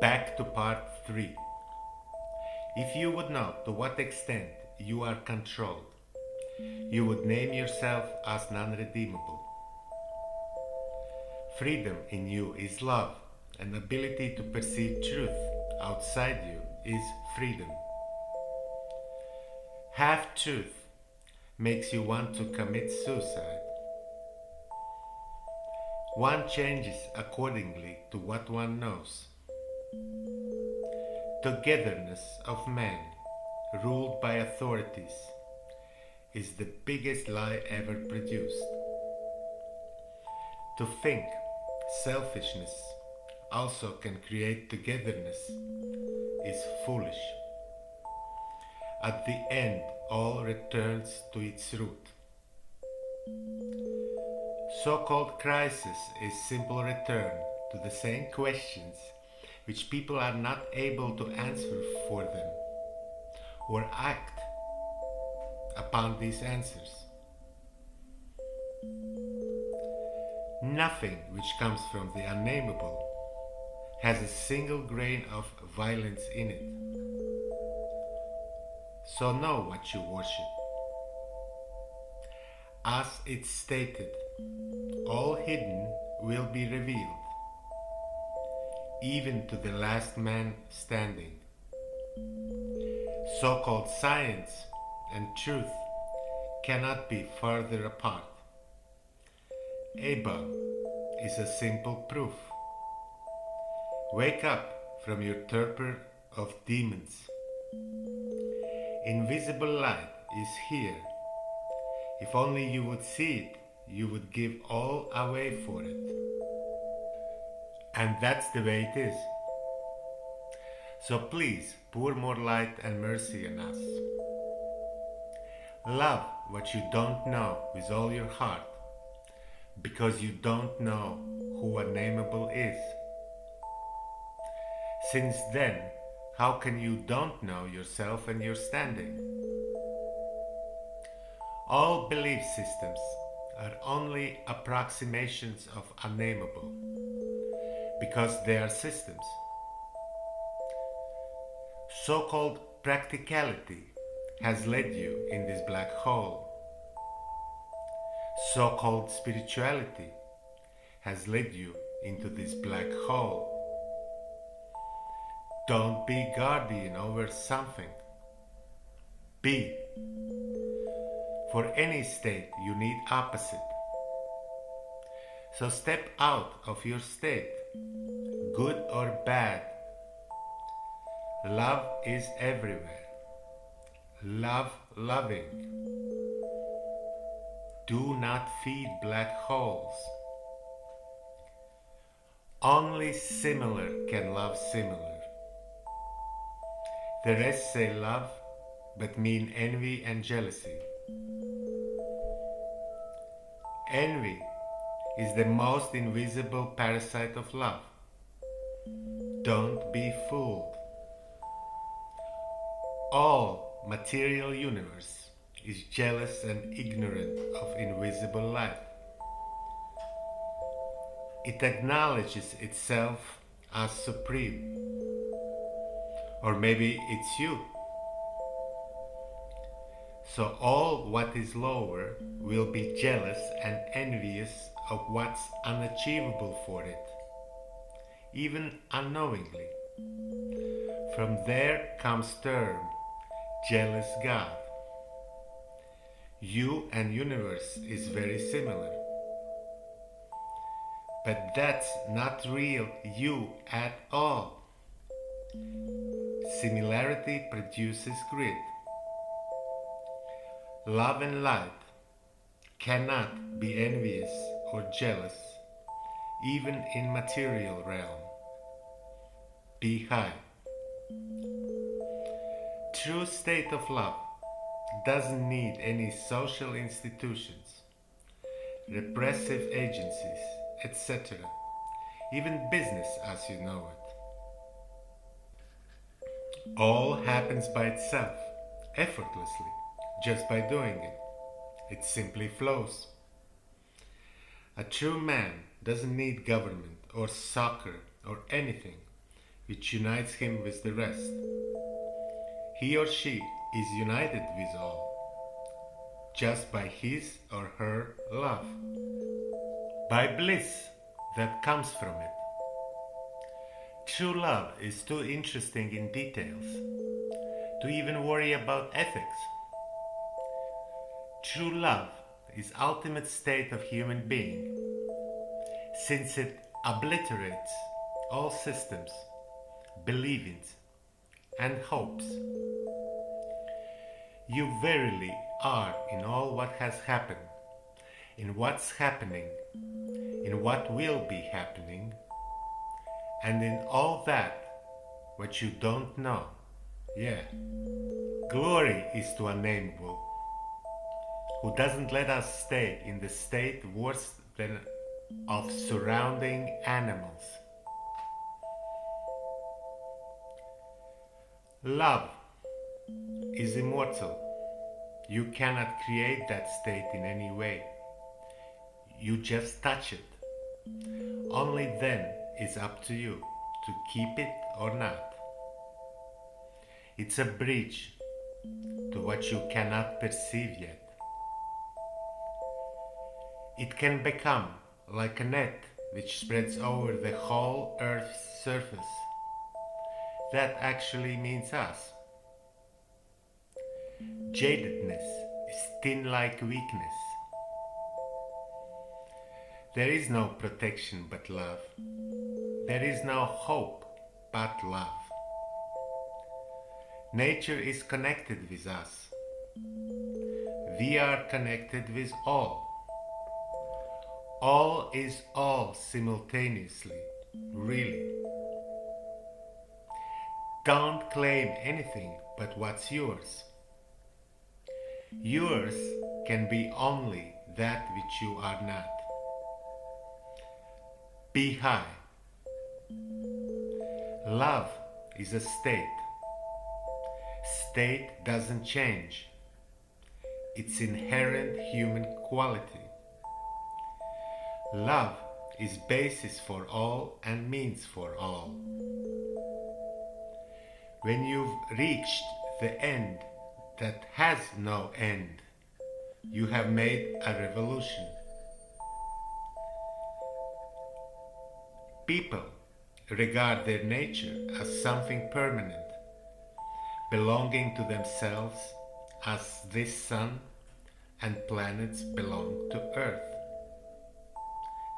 Back to part 3. If you would know to what extent you are controlled, you would name yourself as non-redeemable. Freedom in you is love, and ability to perceive truth outside you is freedom. Half-truth makes you want to commit suicide. One changes accordingly to what one knows. Togetherness of man, ruled by authorities, is the biggest lie ever produced. To think selfishness also can create togetherness is foolish. At the end, all returns to its root. So-called crisis is simple return to the same questions which people are not able to answer for them, or act upon these answers. Nothing which comes from the unnamable has a single grain of violence in it. So know what you worship. As it's stated, all hidden will be revealed, even to the last man standing. So-called science and truth cannot be further apart. Abel is a simple proof. Wake up from your torpor of demons. Invisible light is here. If only you would see it, you would give all away for it. And that's the way it is. So please pour more light and mercy on us. Love what you don't know with all your heart, because you don't know who Unnamable is. Since then, how can you don't know yourself and your standing? All belief systems are only approximations of Unnamable, because they are systems. So-called practicality has led you in this black hole. So-called spirituality has led you into this black hole. Don't be guardian over something. Be. For any state you need opposite. So step out of your state, good or bad. Love is everywhere. Love loving. Do not feed black holes. Only similar can love similar. The rest say love, but mean envy and jealousy. Envy is the most invisible parasite of love. Don't be fooled. All material universe is jealous and ignorant of invisible light. It acknowledges itself as supreme. Or maybe it's you. So all what is lower will be jealous and envious of what's unachievable for it, even unknowingly. From there comes term jealous God. You and universe is very similar. But that's not real you at all. Similarity produces greed. Love and light cannot be envious or jealous, even in material realm. Be high. True state of love doesn't need any social institutions, repressive agencies, etc., even business as you know it. All happens by itself, effortlessly, just by doing it. It simply flows. A true man doesn't need government or soccer or anything, which unites him with the rest. He or she is united with all, just by his or her love, by bliss that comes from it. True love is too interesting in details to even worry about ethics. True love is ultimate state of human being, since it obliterates all systems, believings, and hopes. You verily are in all what has happened, in what's happening, in what will be happening, and in all that what you don't know. Yeah. Glory is to Unnamable, who doesn't let us stay in the state worse than of surrounding animals. Love is immortal. You cannot create that state in any way. You just touch it. Only then it's up to you to keep it or not. It's a bridge to what you cannot perceive yet. It can become like a net which spreads over the whole Earth's surface. That actually means us. Jadedness is tin-like weakness. There is no protection but love. There is no hope but love. Nature is connected with us. We are connected with all. All is all simultaneously, really. Don't claim anything but what's yours. Yours can be only that which you are not. Be high. Love is a state. State doesn't change. It's inherent human quality. Love is basis for all and means for all. When you've reached the end that has no end, you have made a revolution. People regard their nature as something permanent, belonging to themselves as this sun and planets belong to Earth.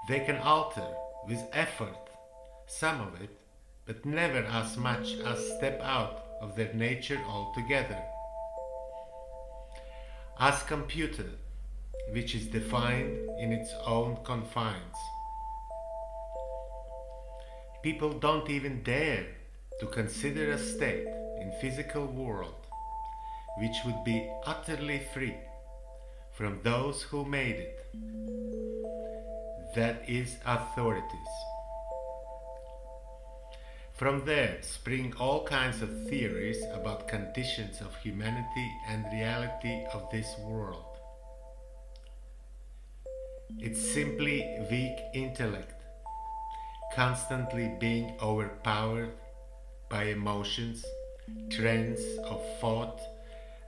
They can alter with effort some of it, but never as much as step out of their nature altogether. As computer, which is defined in its own confines. People don't even dare to consider a state in physical world which would be utterly free from those who made it, that is, authorities. From there spring all kinds of theories about conditions of humanity and reality of this world. It's simply weak intellect, constantly being overpowered by emotions, trends of thought,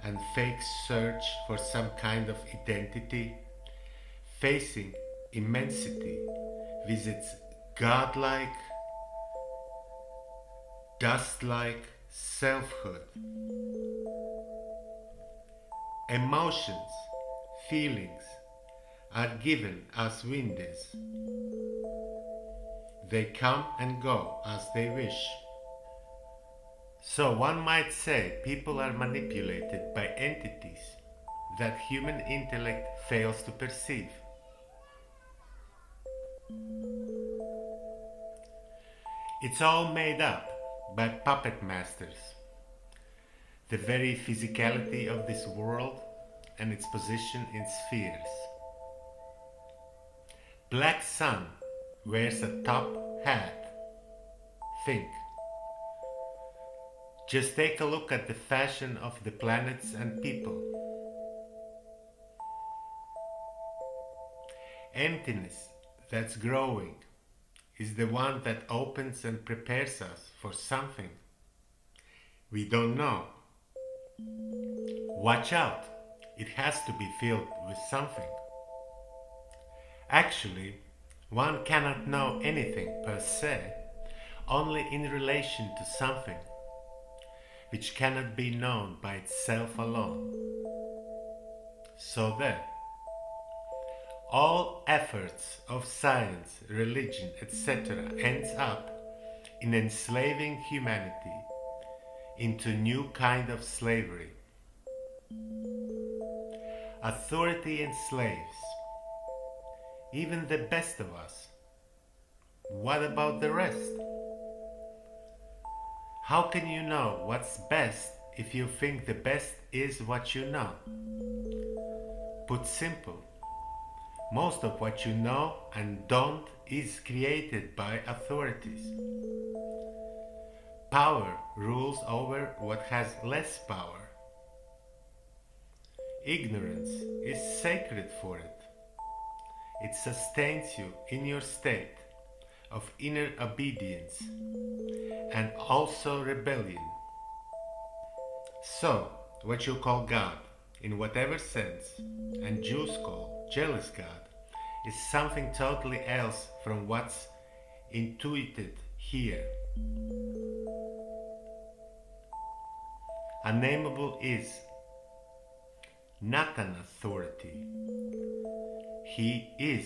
and fake search for some kind of identity, facing immensity with its godlike, dust-like selfhood. Emotions, feelings are given as wind is. They come and go as they wish. So one might say people are manipulated by entities that human intellect fails to perceive. It's all made up by puppet masters. The very physicality of this world and its position in spheres. Black Sun wears a top hat. Think. Just take a look at the fashion of the planets and people. Emptiness that's growing is the one that opens and prepares us for something we don't know. Watch out, it has to be filled with something. Actually, one cannot know anything per se, only in relation to something, which cannot be known by itself alone. So there, all efforts of science, religion, etc. ends up in enslaving humanity into a new kind of slavery. Authority enslaves even the best of us. What about the rest? How can you know what's best if you think the best is what you know? Put simple, most of what you know and don't is created by authorities. Power rules over what has less power. Ignorance is sacred for it. It sustains you in your state of inner obedience and also rebellion. So, what you call God, in whatever sense, and Jews call jealous God, is something totally else from what's intuited here. Unnamable is not an authority. He is.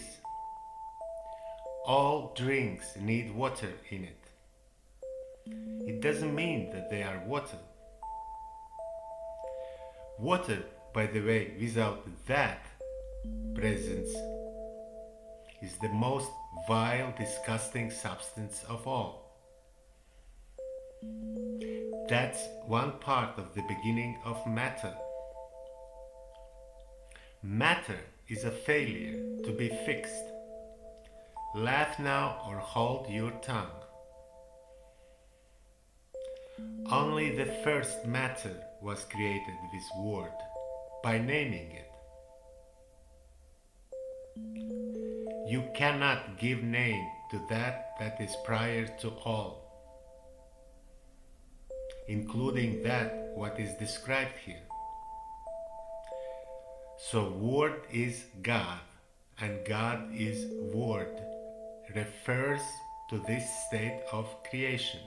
All drinks need water in it. It doesn't mean that they are water. Water, by the way, without that presence, is the most vile, disgusting substance of all. That's one part of the beginning of matter. Matter is a failure to be fixed. Laugh now or hold your tongue. Only the first matter was created with word, by naming it. You cannot give name to that is prior to all, including that what is described here. So word is God, and God is word, refers to this state of creation,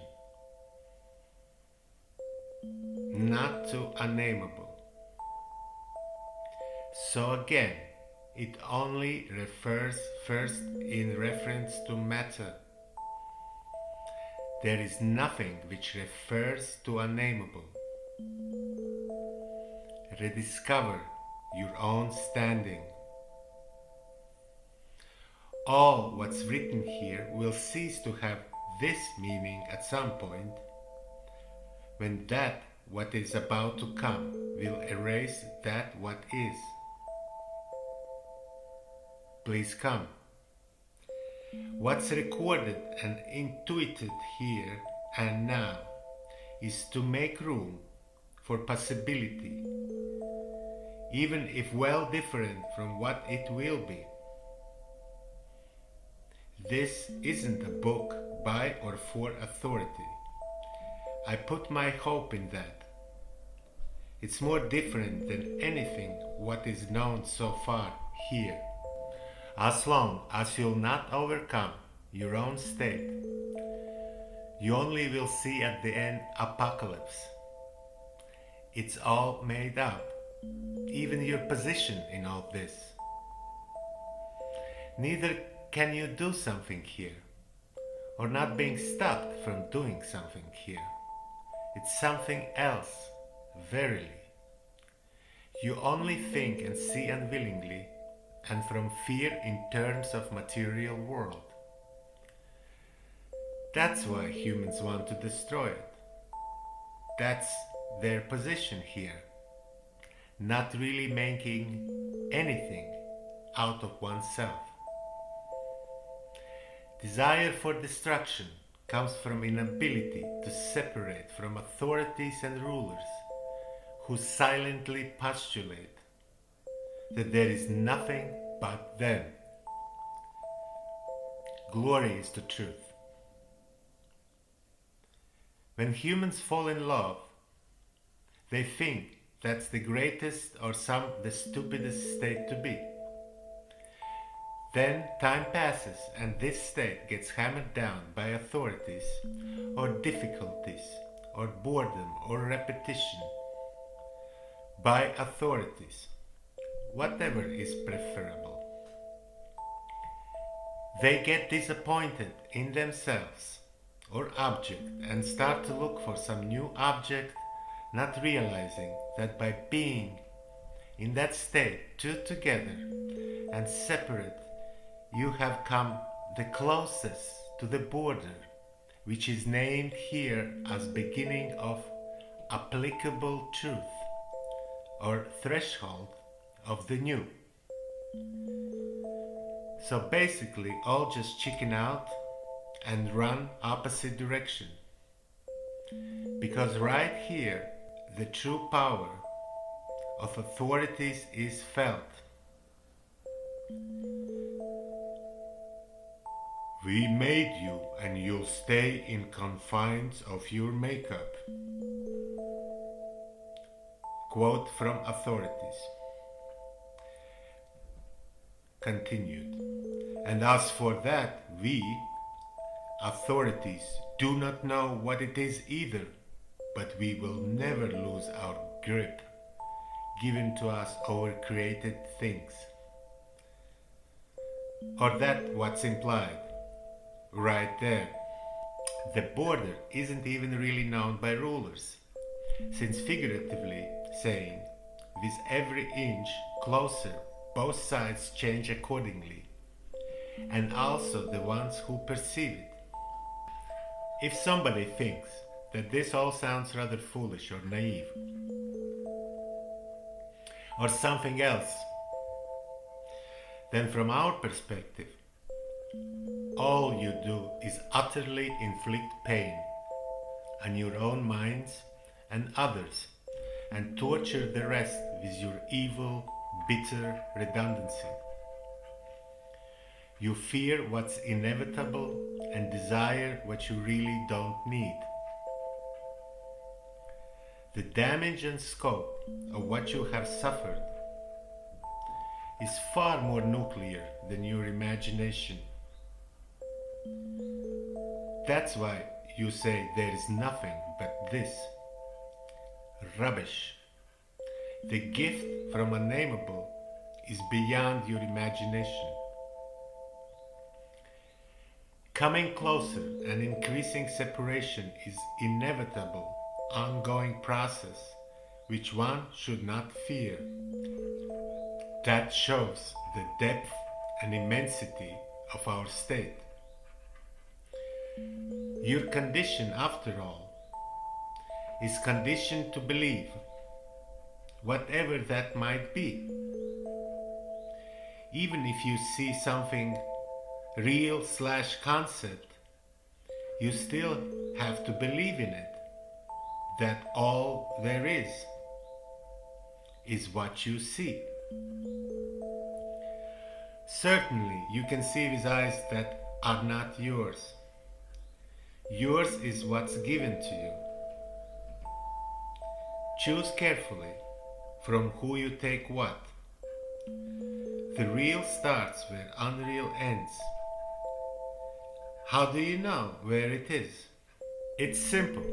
not to unnamable. So again, it only refers first in reference to matter. There is nothing which refers to unnamable. Rediscover your own standing. All what's written here will cease to have this meaning at some point, when that what is about to come will erase that what is. Please come. What's recorded and intuited here and now is to make room for possibility, even if well different from what it will be. This isn't a book by or for authority. I put my hope in that. It's more different than anything what is known so far here. As long as you'll not overcome your own state, you only will see at the end apocalypse. It's all made up, even your position in all this. Neither can you do something here, or not being stopped from doing something here. It's something else, verily. You only think and see unwillingly, and from fear in terms of material world. That's why humans want to destroy it. That's their position here, not really making anything out of oneself. Desire for destruction comes from inability to separate from authorities and rulers who silently postulate that there is nothing but them. Glory is the truth. When humans fall in love, they think that's the greatest or the stupidest state to be. Then time passes and this state gets hammered down by authorities or difficulties or boredom or repetition. By authorities, whatever is preferable. They get disappointed in themselves or object and start to look for some new object, not realizing that by being in that state two together and separate, you have come the closest to the border, which is named here as beginning of applicable truth or threshold of the new. So basically all just chicken out and run opposite direction. Because right here the true power of authorities is felt. We made you and you'll stay in confines of your makeup. Quote from authorities. Continued. And as for that, we, authorities, do not know what it is either, but we will never lose our grip given to us over created things. Or that what's implied right there. The border isn't even really known by rulers, since figuratively saying, with every inch closer, both sides change accordingly, and also the ones who perceive it. If somebody thinks that this all sounds rather foolish or naive, or something else, then from our perspective, all you do is utterly inflict pain on your own minds and others, and torture the rest with your evil, bitter redundancy. You fear what's inevitable and desire what you really don't need. The damage and scope of what you have suffered is far more nuclear than your imagination. That's why you say there is nothing but this. Rubbish. The gift from Unnamable is beyond your imagination. Coming closer and increasing separation is inevitable, ongoing process which one should not fear. That shows the depth and immensity of our state. Your condition, after all, is conditioned to believe, whatever that might be. Even if you see something real/concept, you still have to believe in it, that all there is what you see. Certainly, you can see with eyes that are not yours. Yours is what's given to you. Choose carefully from who you take what. The real starts where unreal ends. How do you know where it is? It's simple.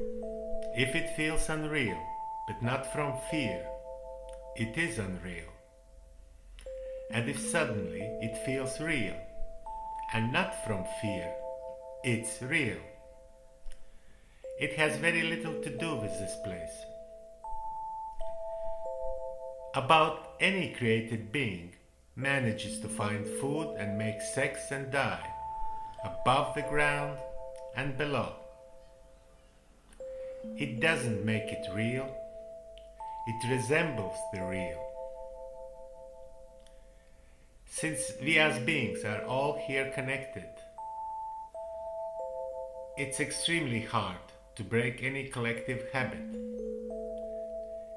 If it feels unreal, but not from fear, it is unreal. And if suddenly it feels real, and not from fear, it's real. It has very little to do with this place. About any created being manages to find food and make sex and die, above the ground and below. It doesn't make it real, it resembles the real. Since we as beings are all here connected, it's extremely hard to break any collective habit.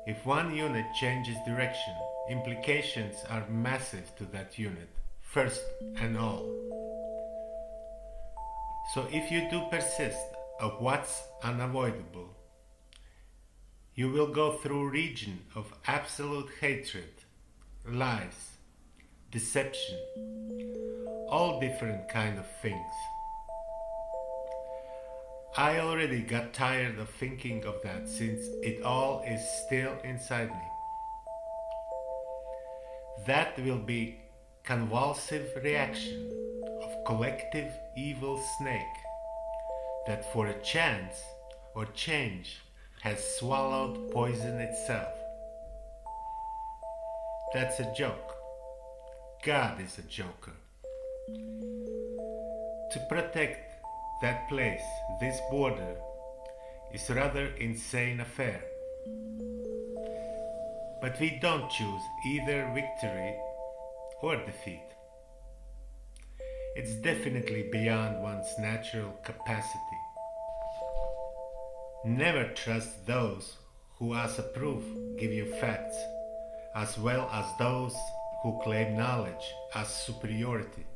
If one unit changes direction, implications are massive to that unit, first and all. So if you do persist of what's unavoidable, you will go through a region of absolute hatred, lies, deception, all different kind of things. I already got tired of thinking of that since it all is still inside me. That will be convulsive reaction of collective evil snake that for a chance or change has swallowed poison itself. That's a joke. God is a joker. To protect that place, this border, is a rather insane affair. But we don't choose either victory or defeat. It's definitely beyond one's natural capacity. Never trust those who as a proof give you facts, as well as those who claim knowledge as superiority.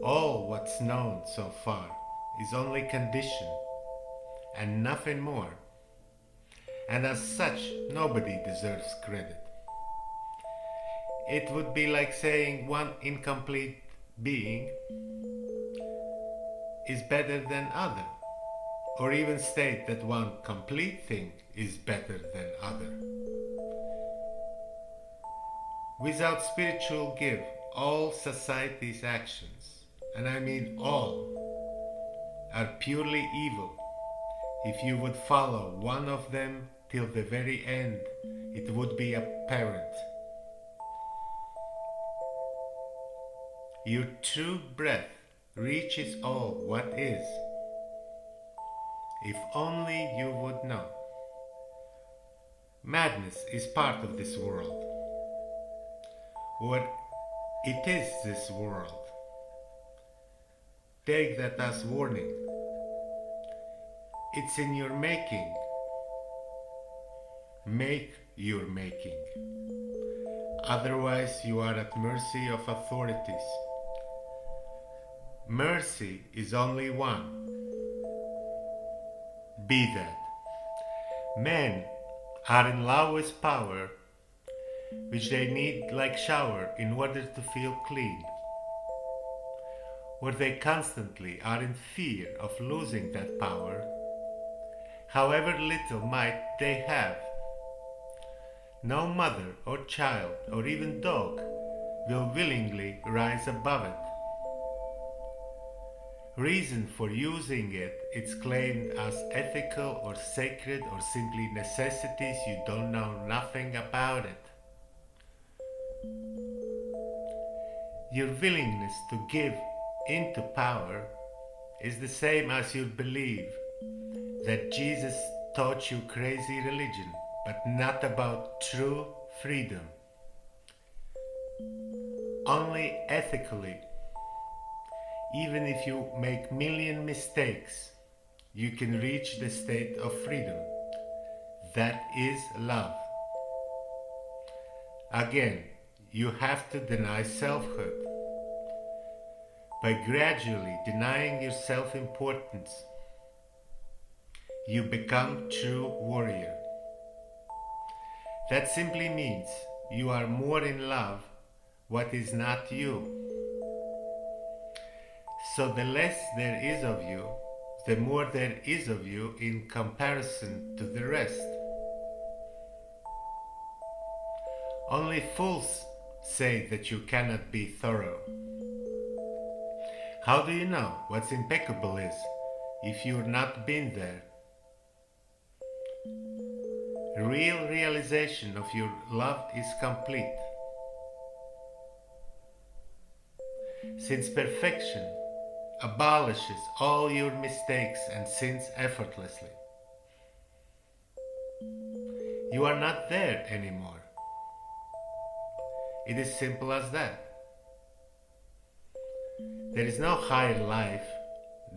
All what's known so far is only condition and nothing more, and as such nobody deserves credit. It would be like saying one incomplete being is better than other, or even state that one complete thing is better than other. Without spiritual give, all society's actions, and I mean all, are purely evil. If you would follow one of them till the very end, it would be apparent. Your true breath reaches all what is. If only you would know. Madness is part of this world, or it is this world. Take that as warning. It's in your making. Make your making. Otherwise you are at mercy of authorities. Mercy is only one. Be that. Men are in love with power, which they need like shower in order to feel clean. Or they constantly are in fear of losing that power, however little might they have. No mother or child or even dog will willingly rise above it. Reason for using it is claimed as ethical or sacred or simply necessities. You don't know nothing about it. Your willingness to give into power is the same as your belief that Jesus taught you crazy religion, but not about true freedom. Only ethically, even if you make million mistakes, you can reach the state of freedom. That is love. Again, you have to deny selfhood. By gradually denying your self-importance, you become true warrior. That simply means you are more in love what is not you. So the less there is of you, the more there is of you in comparison to the rest. Only fools say that you cannot be thorough. How do you know what's impeccable is if you've not been there? Real realization of your love is complete. Since perfection abolishes all your mistakes and sins effortlessly. You are not there anymore. It is simple as that. There is no higher life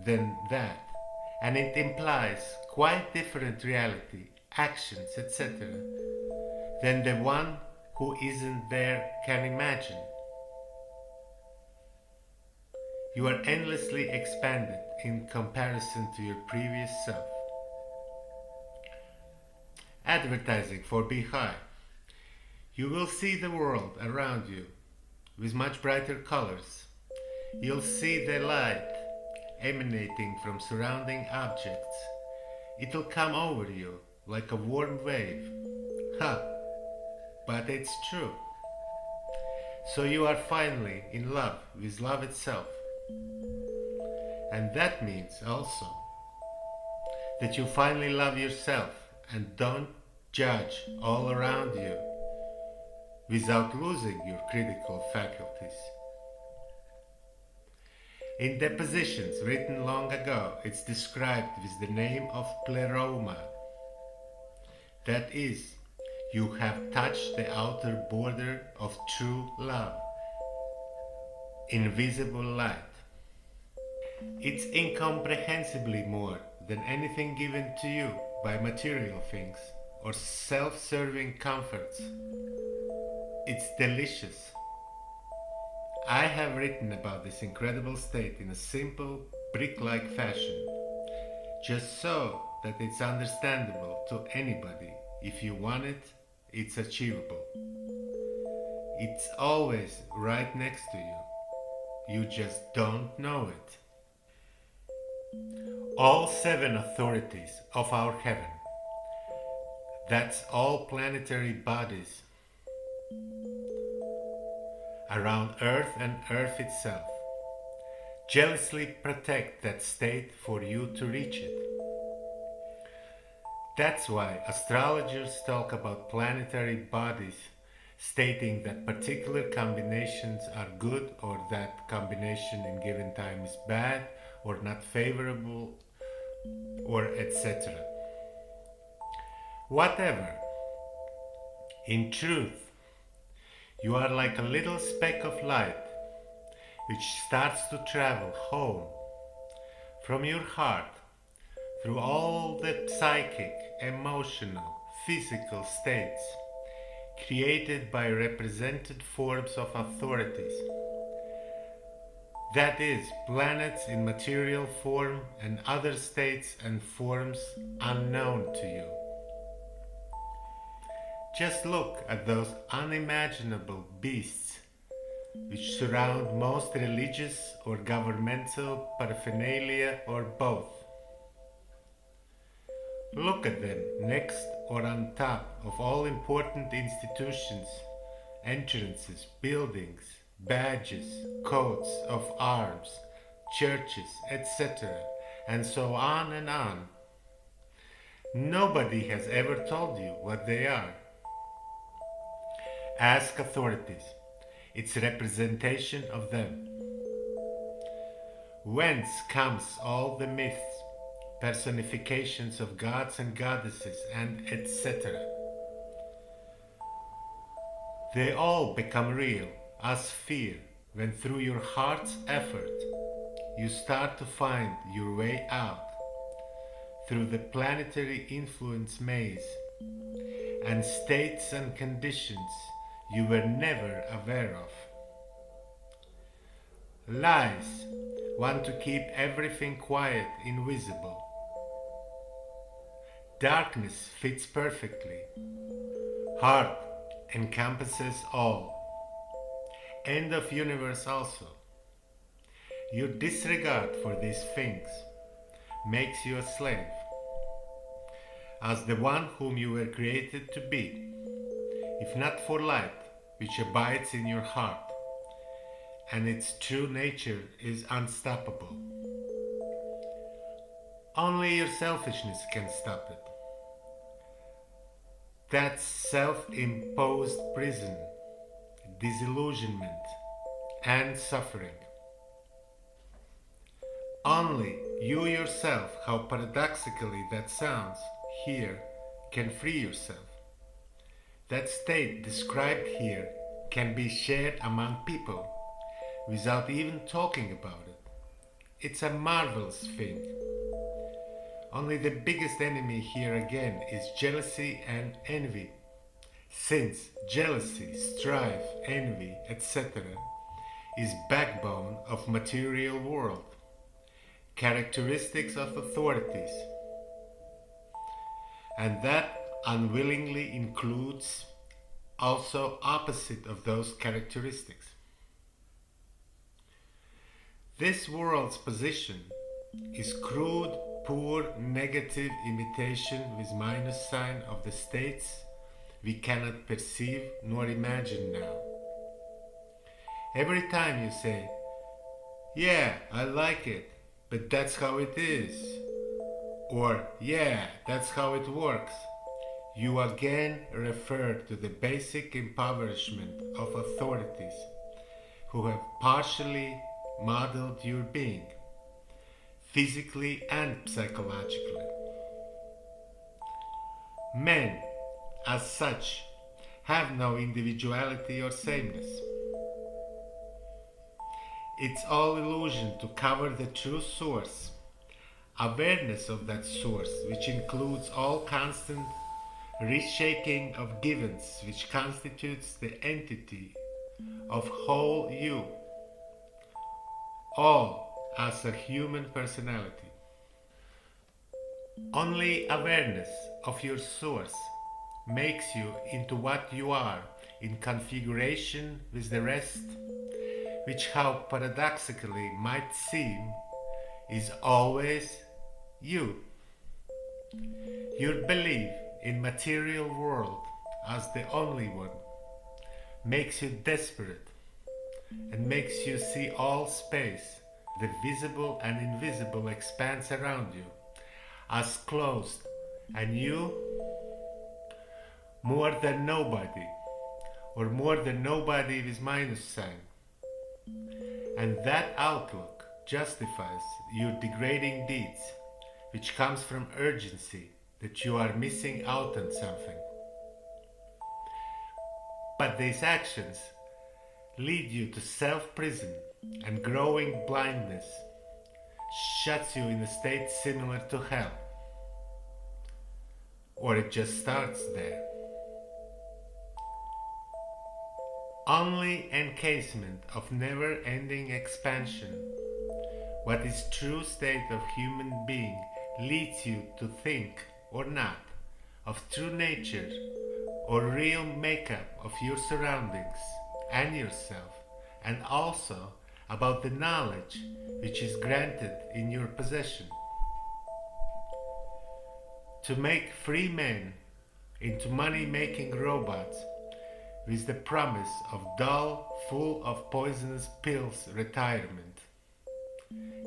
than that, and it implies quite different reality, actions, etc., than the one who isn't there can imagine. You are endlessly expanded in comparison to your previous self. Advertising for Be High. You will see the world around you with much brighter colors. You'll see the light emanating from surrounding objects. It'll come over you like a warm wave. Ha! But it's true. So you are finally in love with love itself. And that means also that you finally love yourself and don't judge all around you without losing your critical faculties. In depositions written long ago, it's described with the name of pleroma. That is, you have touched the outer border of true love, invisible light. It's incomprehensibly more than anything given to you by material things or self-serving comforts. It's delicious. I have written about this incredible state in a simple, brick-like fashion, just so that it's understandable to anybody. If you want it, it's achievable. It's always right next to you. You just don't know it. All 7 authorities of our heaven, that's all planetary bodies around Earth and Earth itself, jealously protect that state for you to reach it. That's why astrologers talk about planetary bodies, stating that particular combinations are good or that combination in given time is bad or not favorable, or etc. Whatever. In truth, you are like a little speck of light which starts to travel home from your heart through all the psychic, emotional, physical states created by represented forms of authorities. That is, planets in material form and other states and forms unknown to you. Just look at those unimaginable beasts which surround most religious or governmental paraphernalia or both. Look at them next or on top of all important institutions, entrances, buildings, badges, coats of arms, churches, etc., and so on and on. Nobody has ever told you what they are. Ask authorities. It's representation of them. Whence comes all the myths, personifications of gods and goddesses, and etc.? They all become real as fear when through your heart's effort you start to find your way out through the planetary influence maze and states and conditions you were never aware of. Lies want to keep everything quiet, invisible. Darkness fits perfectly. Heart encompasses all. End of universe also. Your disregard for these things makes you a slave, as the one whom you were created to be, if not for light, which abides in your heart, and its true nature is unstoppable. Only your selfishness can stop it. That's self-imposed prison, disillusionment, and suffering. Only you yourself, how paradoxically that sounds here, can free yourself. That state described here can be shared among people without even talking about it. It's a marvelous thing. Only the biggest enemy here again is jealousy and envy, since jealousy, strife, envy, etc. is backbone of material world, characteristics of authorities, and that unwillingly includes also opposite of those characteristics. This world's position is crude, poor, negative imitation with minus sign of the states we cannot perceive nor imagine now. Every time you say, yeah, I like it, but that's how it is, or yeah, that's how it works, you again refer to the basic impoverishment of authorities who have partially modeled your being, physically and psychologically. Men, as such, have no individuality or sameness. It's all illusion to cover the true source, awareness of that source, which includes all constant reshaking of givens, which constitutes the entity of whole you, all as a human personality. Only awareness of your source makes you into what you are in configuration with the rest, which, how paradoxically might seem, is always you. Your belief in material world as the only one makes you desperate and makes you see all space, the visible and invisible expanse around you, as closed, and you more than nobody, or more than nobody with minus sign. And that outlook justifies your degrading deeds, which comes from urgency that you are missing out on something. But these actions lead you to self-prison, and growing blindness shuts you in a state similar to hell. Or it just starts there. Only encasement of never-ending expansion, what is true state of human being, leads you to think, or not, of true nature or real makeup of your surroundings and yourself, and also about the knowledge which is granted in your possession. To make free men into money-making robots with the promise of dull, full of poisonous pills retirement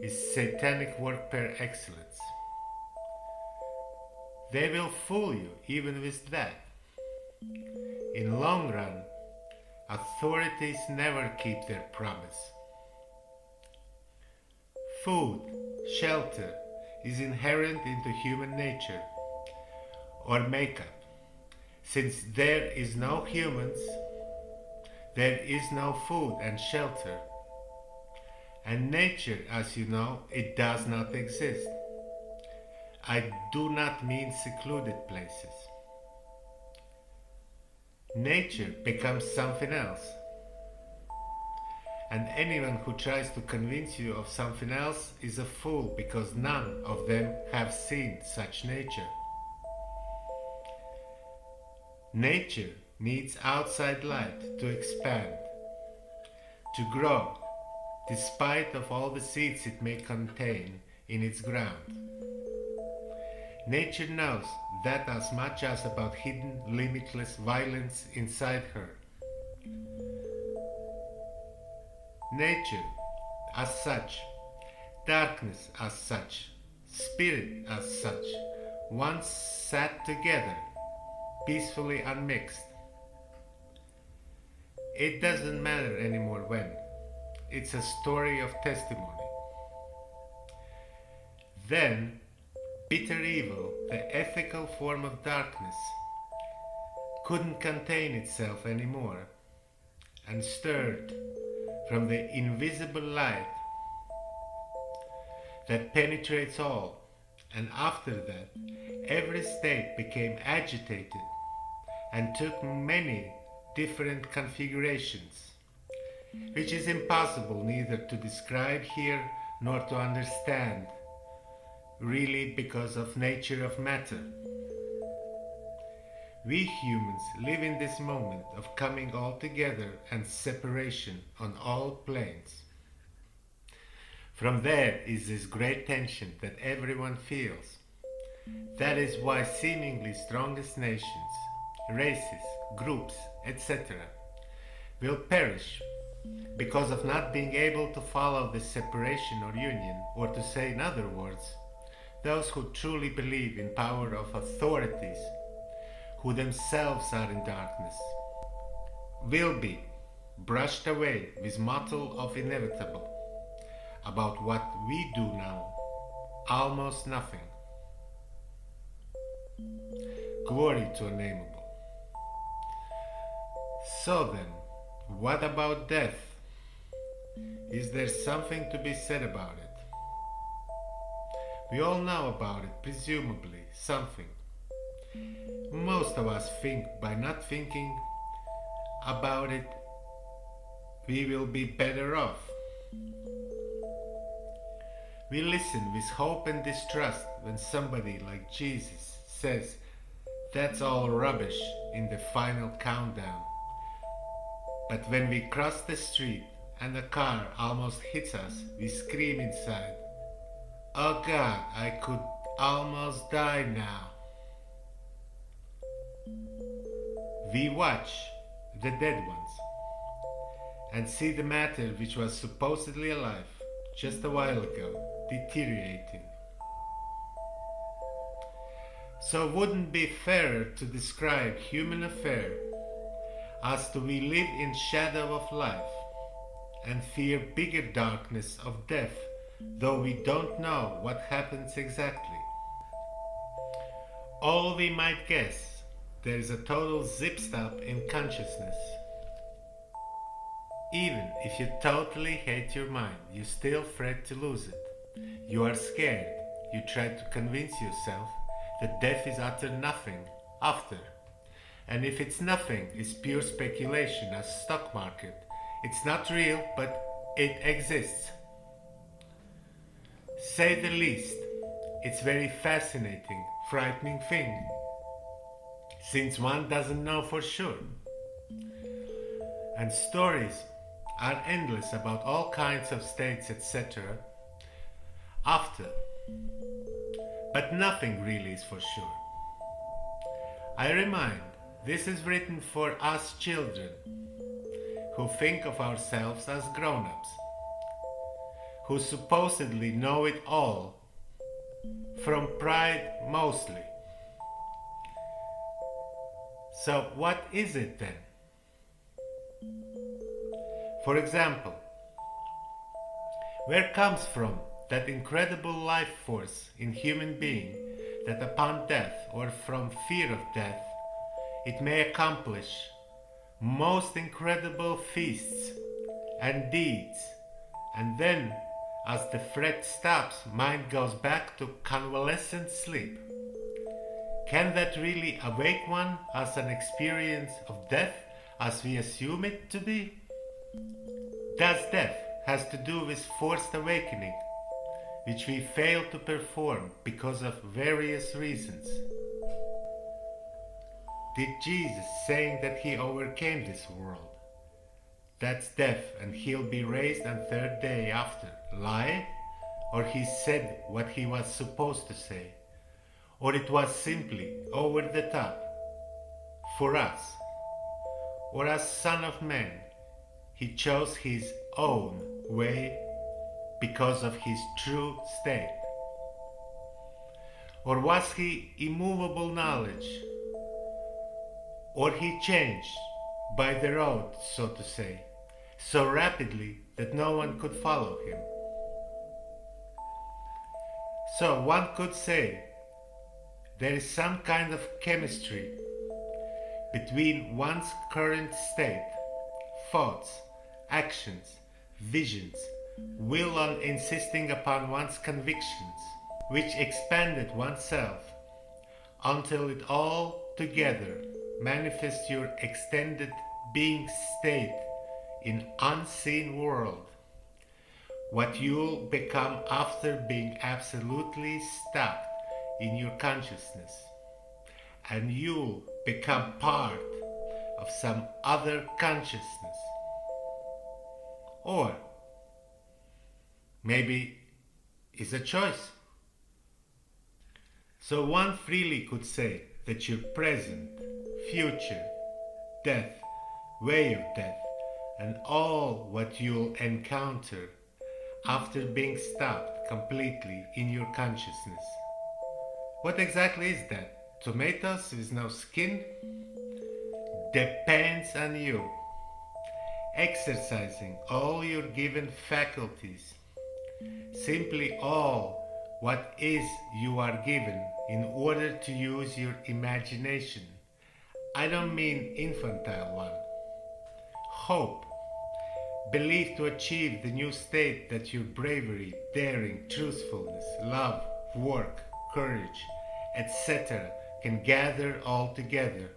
is satanic work per excellence. They will fool you even with that. In long run, authorities never keep their promise. Food, shelter is inherent into human nature or makeup. Since there is no humans, there is no food and shelter. And nature, as you know, it does not exist. I do not mean secluded places. Nature becomes something else. And anyone who tries to convince you of something else is a fool, because none of them have seen such nature. Nature needs outside light to expand, to grow, despite of all the seeds it may contain in its ground. Nature knows that as much as about hidden, limitless violence inside her. Nature, as such, darkness as such, spirit as such, once sat together, peacefully unmixed. It doesn't matter anymore when. It's a story of testimony. Then, bitter evil, the ethical form of darkness, couldn't contain itself anymore, and stirred from the invisible light that penetrates all, and after that, every state became agitated and took many different configurations, which is impossible neither to describe here nor to understand, really because of nature of matter. We humans live in this moment of coming all together and separation on all planes. From there is this great tension that everyone feels. That is why seemingly strongest nations, races, groups, etc. will perish because of not being able to follow this separation or union, or to say in other words, those who truly believe in power of authorities, who themselves are in darkness, will be brushed away with mottle of inevitable. About what we do now, almost nothing. Glory to Unnamable. So then, what about death? Is there something to be said about it? We all know about it, presumably, something. Most of us think by not thinking about it, we will be better off. We listen with hope and distrust when somebody like Jesus says, "That's all rubbish" in the final countdown. But when we cross the street and a car almost hits us, we scream inside, "Oh God, I could almost die now." We watch the dead ones and see the matter which was supposedly alive just a while ago deteriorating. So wouldn't it be fairer to describe human affair as to we live in shadow of life and fear bigger darkness of death, though we don't know what happens exactly? All we might guess, there is a total zip-stop in consciousness. Even if you totally hate your mind, you still fret to lose it. You are scared. You try to convince yourself that death is utter nothing after. And if it's nothing, it's pure speculation as stock market. It's not real, but it exists. Say the least, it's very fascinating, frightening thing, since one doesn't know for sure. And stories are endless about all kinds of states, etc. after. But nothing really is for sure. I remind, this is written for us children, who think of ourselves as grown-ups, who supposedly know it all, from pride mostly. So what is it then? For example, where comes from that incredible life force in human being that upon death, or from fear of death, it may accomplish most incredible feasts and deeds, and then as the fret stops, mind goes back to convalescent sleep? Can that really awake one as an experience of death as we assume it to be? Does death has to do with forced awakening, which we fail to perform because of various reasons? Did Jesus, saying that he overcame this world, that's death, and he'll be raised on third day after, lie? Or he said what he was supposed to say? Or it was simply over the top for us? Or as Son of Man, he chose his own way because of his true state? Or was he immovable knowledge? Or he changed by the road, so to say, so rapidly that no one could follow him? So one could say there is some kind of chemistry between one's current state, thoughts, actions, visions, will on insisting upon one's convictions, which expanded oneself until it all together manifests your extended being state in unseen world, what you'll become after being absolutely stuck in your consciousness, and you'll become part of some other consciousness. Or maybe it's a choice. So one freely could say that your present, future, death, way of death, and all what you'll encounter after being stopped completely in your consciousness. What exactly is that? Tomatoes with no skin? Depends on you. Exercising all your given faculties, simply all what is you are given in order to use your imagination. I don't mean infantile one. Hope. Belief to achieve the new state that your bravery, daring, truthfulness, love, work, courage, etc. can gather all together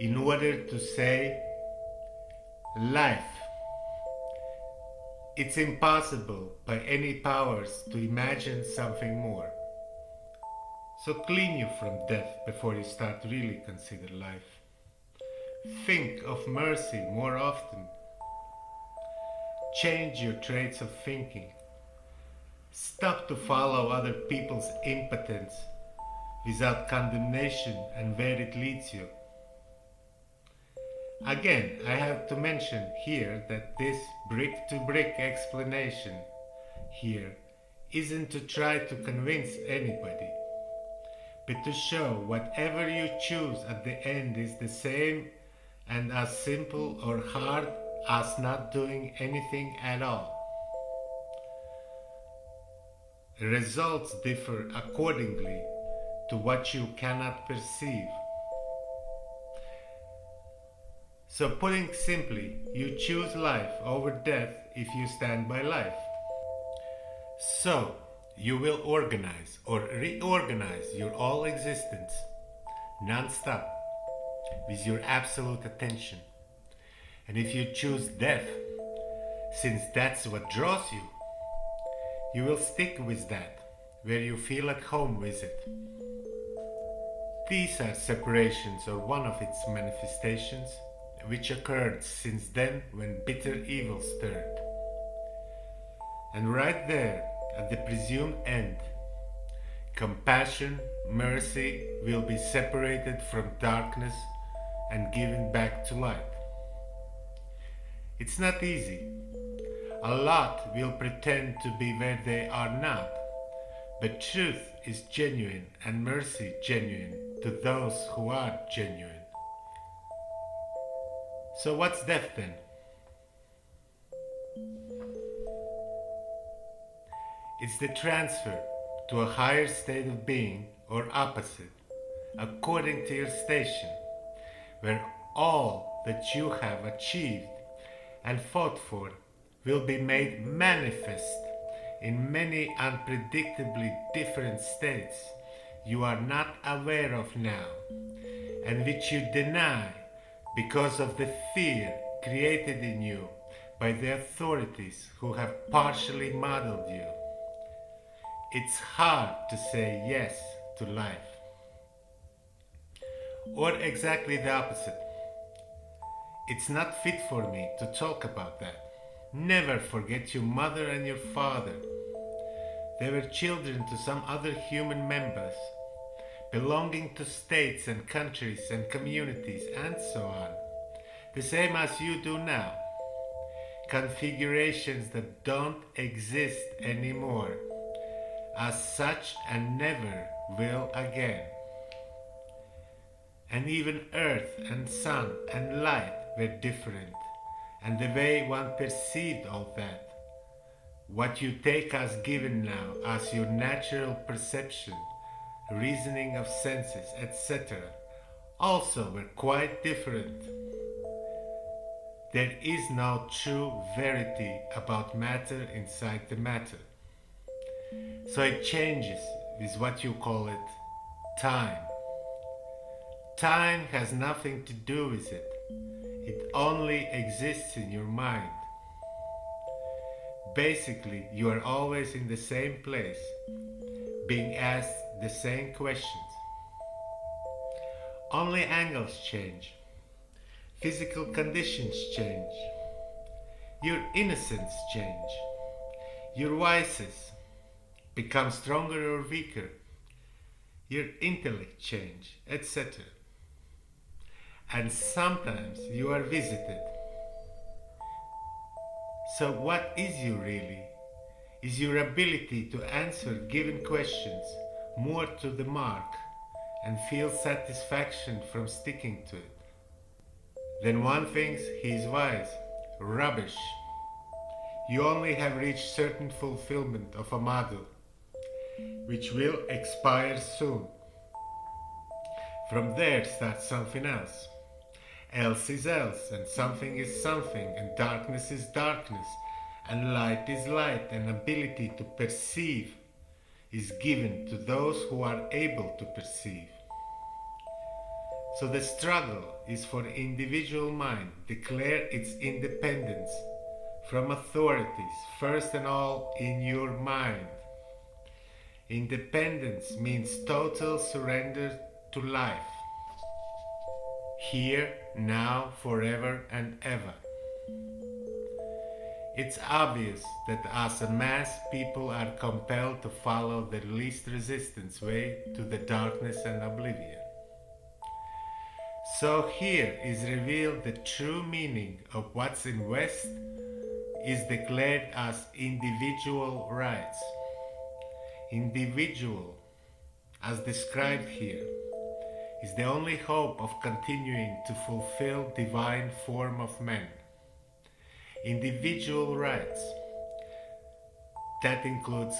in order to say life. It's impossible by any powers to imagine something more. So clean you from death before you start really consider life. Think of mercy more often. Change your traits of thinking. Stop to follow other people's impotence without condemnation and where it leads you. Again, I have to mention here that this brick-to-brick explanation here isn't to try to convince anybody, but to show whatever you choose at the end is the same and as simple or hard as not doing anything at all. Results differ accordingly to what you cannot perceive. So putting simply, you choose life over death if you stand by life. So you will organize or reorganize your all existence non-stop with your absolute attention. And if you choose death, since that's what draws you, you will stick with that, where you feel at home with it. These are separations or one of its manifestations, which occurred since then when bitter evil stirred. And right there, at the presumed end, compassion, mercy will be separated from darkness and given back to light. It's not easy. A lot will pretend to be where they are not, but truth is genuine and mercy genuine to those who are genuine. So what's death then? It's the transfer to a higher state of being or opposite, according to your station, where all that you have achieved and fought for will be made manifest in many unpredictably different states you are not aware of now, and which you deny because of the fear created in you by the authorities who have partially modeled you. It's hard to say yes to life. Or exactly the opposite. It's not fit for me to talk about that. Never forget your mother and your father. They were children to some other human members, belonging to states and countries and communities and so on, the same as you do now. Configurations that don't exist anymore, as such and never will again. And even earth and sun and light were different, and the way one perceived all that, what you take as given now as your natural perception, reasoning of senses, etc., also were quite different. There is no true verity about matter inside the matter. So it changes with what you call it time. Time has nothing to do with it. It only exists in your mind. Basically, you are always in the same place, being asked the same questions. Only angles change. Physical conditions change. Your innocence change. Your vices become stronger or weaker. Your intellect change, etc. And sometimes you are visited. So what is you really? Is your ability to answer given questions more to the mark and feel satisfaction from sticking to it? Then one thinks he is wise. Rubbish. You only have reached certain fulfillment of a model, which will expire soon. From there starts something else. Else is else, and something is something, and darkness is darkness, and light is light, and ability to perceive is given to those who are able to perceive. So the struggle is for the individual mind to declare its independence from authorities, first and all in your mind. Independence means total surrender to life. Here, now, forever and ever. It's obvious that as a mass, people are compelled to follow the least resistance way to the darkness and oblivion. So here is revealed the true meaning of what's in West is declared as individual rights. Individual, as described here, is the only hope of continuing to fulfill divine form of man. Individual rights, that includes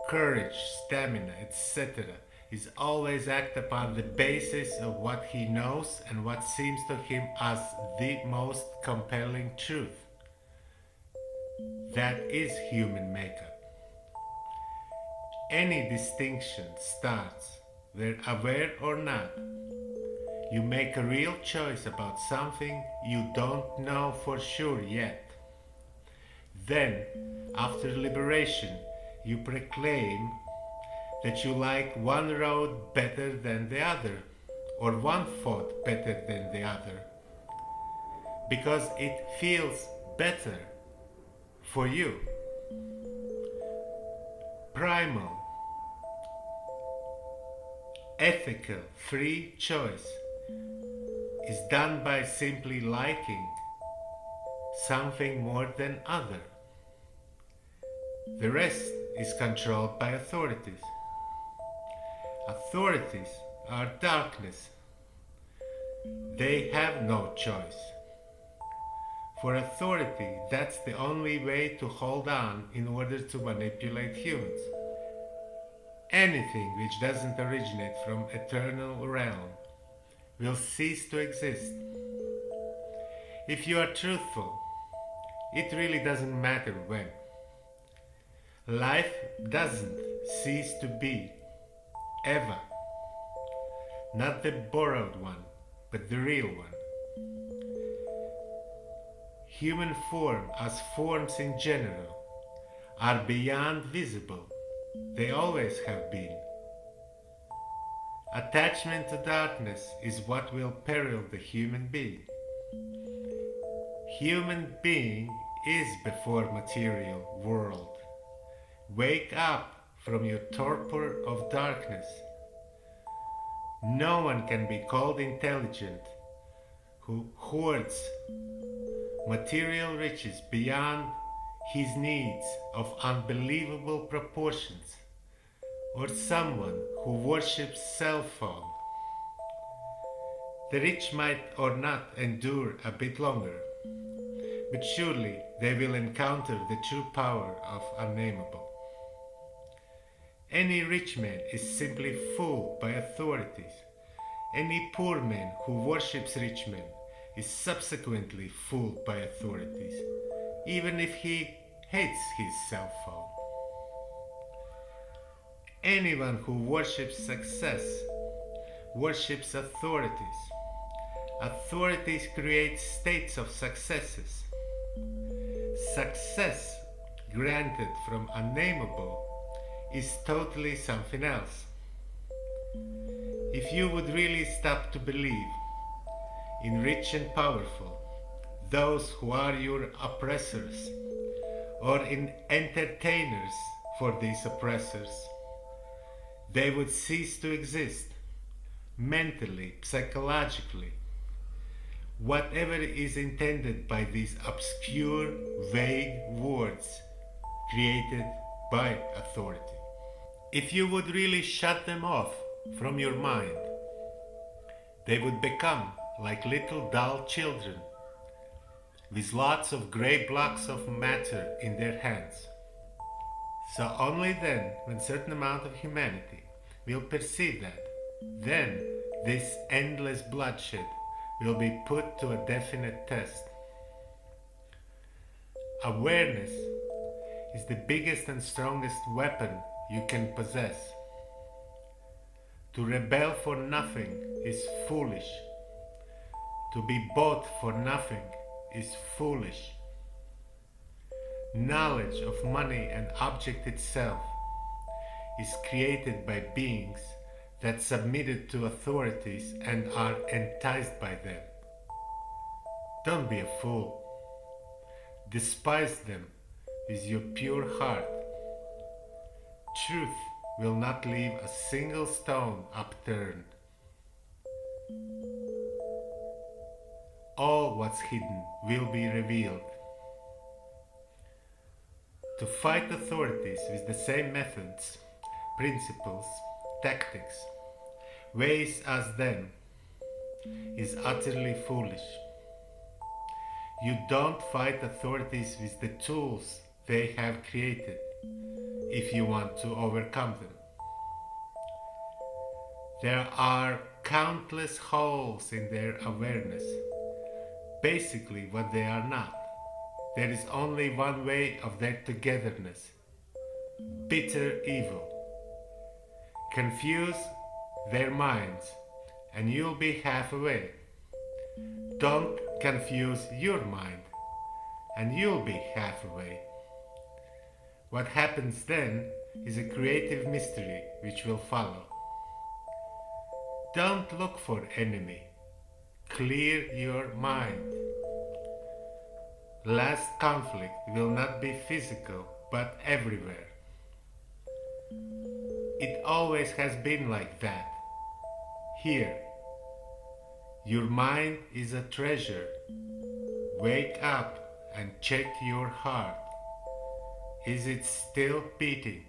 courage, stamina, etc., is always act upon the basis of what he knows and what seems to him as the most compelling truth. That is human makeup. Any distinction starts, whether aware or not. You make a real choice about something you don't know for sure yet. Then, after liberation, you proclaim that you like one road better than the other, or one thought better than the other, because it feels better for you. Primal, ethical, free choice is done by simply liking something more than other. The rest is controlled by authorities. Authorities are darkness. They have no choice. For authority, that's the only way to hold on in order to manipulate humans. Anything which doesn't originate from eternal realm will cease to exist. If you are truthful, it really doesn't matter when. Life doesn't cease to be, ever. Not the borrowed one, but the real one. Human form, as forms in general, are beyond visible. They always have been. Attachment to darkness is what will peril the human being. Human being is before material world. Wake up from your torpor of darkness. No one can be called intelligent who hoards material riches beyond his needs of unbelievable proportions, or someone who worships self-phone. The rich might or not endure a bit longer, but surely they will encounter the true power of Unnamable. Any rich man is simply fooled by authorities. Any poor man who worships rich men is subsequently fooled by authorities, even if he hates his cell phone. Anyone who worships success worships authorities. Authorities create states of successes. Success granted from Unnamable is totally something else. If you would really stop to believe in rich and powerful, those who are your oppressors, or in entertainers for these oppressors, they would cease to exist, mentally, psychologically. Whatever is intended by these obscure, vague words created by authority. If you would really shut them off from your mind, they would become like little dull children with lots of gray blocks of matter in their hands. So only then, when a certain amount of humanity will perceive that, then this endless bloodshed will be put to a definite test. Awareness is the biggest and strongest weapon you can possess. To rebel for nothing is foolish. To be bought for nothing is foolish. Knowledge of money and object itself is created by beings that submitted to authorities and are enticed by them. Don't be a fool. Despise them with your pure heart. Truth will not leave a single stone upturned. All what's hidden will be revealed. To fight authorities with the same methods, principles, tactics, ways as them is utterly foolish. You don't fight authorities with the tools they have created if you want to overcome them. There are countless holes in their awareness, basically what they are not. There is only one way of their togetherness: bitter evil. Confuse their minds and you'll be halfway. Don't confuse your mind and you'll be halfway. What happens then is a creative mystery which will follow. Don't look for enemy. Clear your mind. Last conflict will not be physical but everywhere. It always has been like that. Here. Your mind is a treasure. Wake up and check your heart. Is it still beating?